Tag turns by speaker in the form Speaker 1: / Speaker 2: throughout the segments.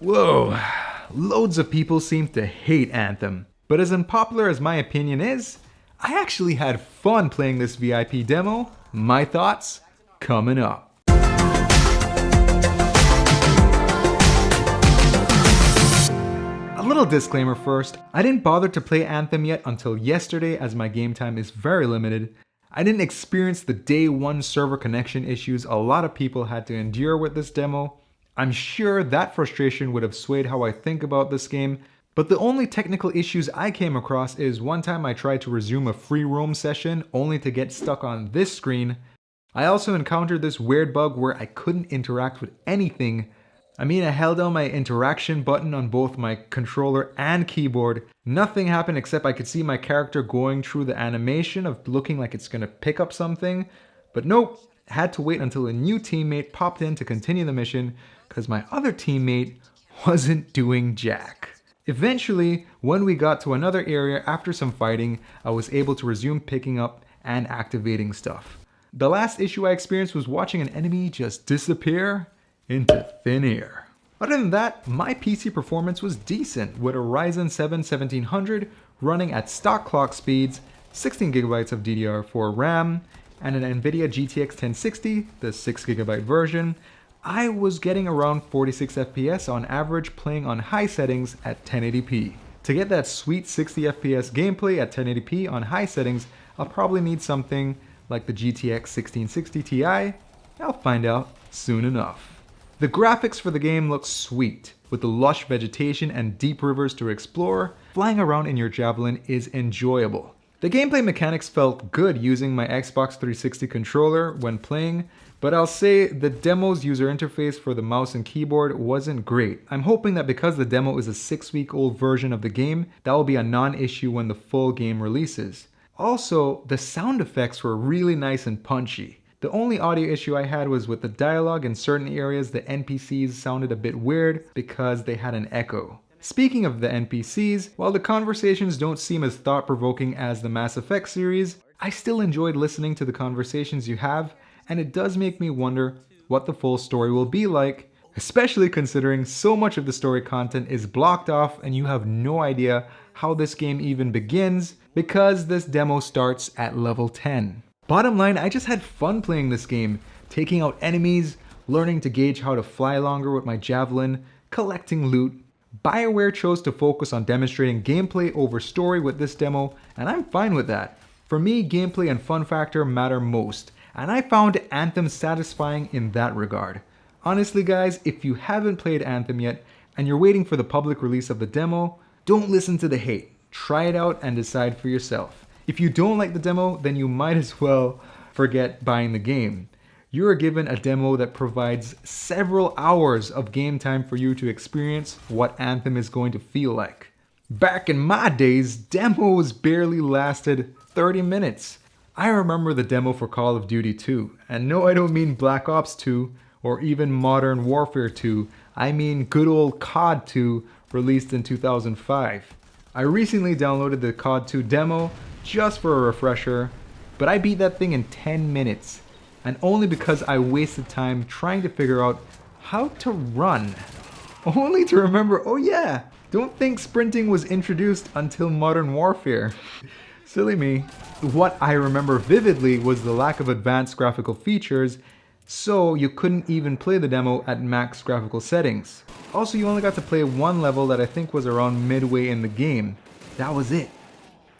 Speaker 1: Whoa, loads of people seem to hate Anthem. But as unpopular as my opinion is, I actually had fun playing this VIP demo. My thoughts coming up. A little disclaimer first, I didn't bother to play Anthem yet until yesterday as my game time is very limited. I didn't experience the day one server connection issues a lot of people had to endure with this demo. I'm sure that frustration would have swayed how I think about this game, but the only technical issues I came across is one time I tried to resume a free roam session only to get stuck on this screen. I also encountered this weird bug where I couldn't interact with anything. I held down my interaction button on both my controller and keyboard. Nothing happened except I could see my character going through the animation of looking like it's gonna pick up something. But nope, had to wait until a new teammate popped in to continue the mission because my other teammate wasn't doing jack. Eventually, when we got to another area after some fighting, I was able to resume picking up and activating stuff. The last issue I experienced was watching an enemy just disappear into thin air. Other than that, my PC performance was decent with a Ryzen 7 1700 running at stock clock speeds, 16GB of DDR4 RAM, and an Nvidia GTX 1060, the 6GB version. I was getting around 46 FPS on average playing on high settings at 1080p. To get that sweet 60 FPS gameplay at 1080p on high settings, I'll probably need something like the GTX 1660 Ti. I'll find out soon enough. The graphics for the game look sweet. With the lush vegetation and deep rivers to explore, flying around in your Javelin is enjoyable. The gameplay mechanics felt good using my Xbox 360 controller when playing, but I'll say the demo's user interface for the mouse and keyboard wasn't great. I'm hoping that because the demo is a 6-week-old version of the game, that will be a non-issue when the full game releases. Also, the sound effects were really nice and punchy. The only audio issue I had was with the dialogue. In certain areas, the NPCs sounded a bit weird because they had an echo. Speaking of the NPCs, while the conversations don't seem as thought-provoking as the Mass Effect series, I still enjoyed listening to the conversations you have, and it does make me wonder what the full story will be like, especially considering so much of the story content is blocked off and you have no idea how this game even begins because this demo starts at level 10. Bottom line, I just had fun playing this game, taking out enemies, learning to gauge how to fly longer with my Javelin, collecting loot. BioWare chose to focus on demonstrating gameplay over story with this demo, and I'm fine with that. For me, gameplay and fun factor matter most, and I found Anthem satisfying in that regard. Honestly guys, if you haven't played Anthem yet, and you're waiting for the public release of the demo, don't listen to the hate. Try it out and decide for yourself. If you don't like the demo, then you might as well forget buying the game. You are given a demo that provides several hours of game time for you to experience what Anthem is going to feel like. Back in my days, demos barely lasted 30 minutes. I remember the demo for Call of Duty 2, and no, I don't mean Black Ops 2 or even Modern Warfare 2, I mean good old COD 2 released in 2005. I recently downloaded the COD 2 demo just for a refresher, but I beat that thing in 10 minutes, and only because I wasted time trying to figure out how to run. Only to remember, oh yeah, don't think sprinting was introduced until Modern Warfare. Silly me. What I remember vividly was the lack of advanced graphical features, so you couldn't even play the demo at max graphical settings. Also, you only got to play one level that I think was around midway in the game. That was it.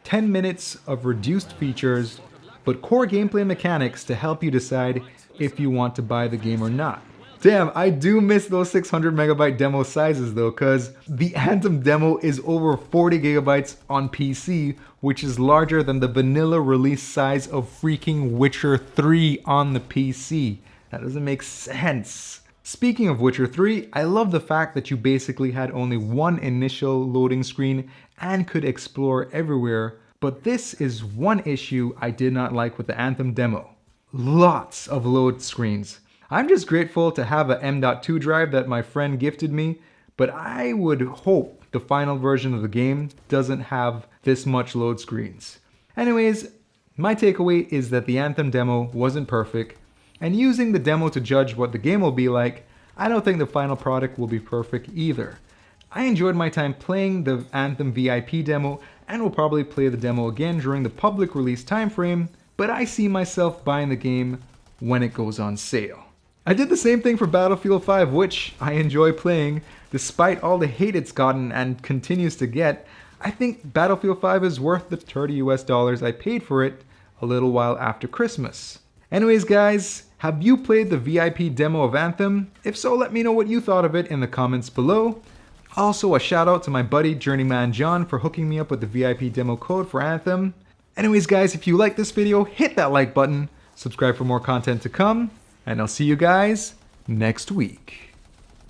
Speaker 1: 10 minutes of reduced features, but core gameplay mechanics to help you decide if you want to buy the game or not. Damn, I do miss those 600 megabyte demo sizes though, cause the Anthem demo is over 40 gigabytes on PC, which is larger than the vanilla release size of freaking Witcher 3 on the PC. That doesn't make sense. Speaking of Witcher 3, I love the fact that you basically had only one initial loading screen and could explore everywhere, but this is one issue I did not like with the Anthem demo. Lots of load screens. I'm just grateful to have a M.2 drive that my friend gifted me, but I would hope the final version of the game doesn't have this much load screens. Anyways, my takeaway is that the Anthem demo wasn't perfect, and using the demo to judge what the game will be like, I don't think the final product will be perfect either. I enjoyed my time playing the Anthem VIP demo and will probably play the demo again during the public release timeframe, but I see myself buying the game when it goes on sale. I did the same thing for Battlefield 5, which I enjoy playing. Despite all the hate it's gotten and continues to get, I think Battlefield 5 is worth the $30 I paid for it a little while after Christmas. Anyways guys, have you played the VIP demo of Anthem? If so, let me know what you thought of it in the comments below. Also, a shout out to my buddy Journeyman John for hooking me up with the VIP demo code for Anthem. Anyways guys, if you like this video, hit that like button, subscribe for more content to come, and I'll see you guys next week.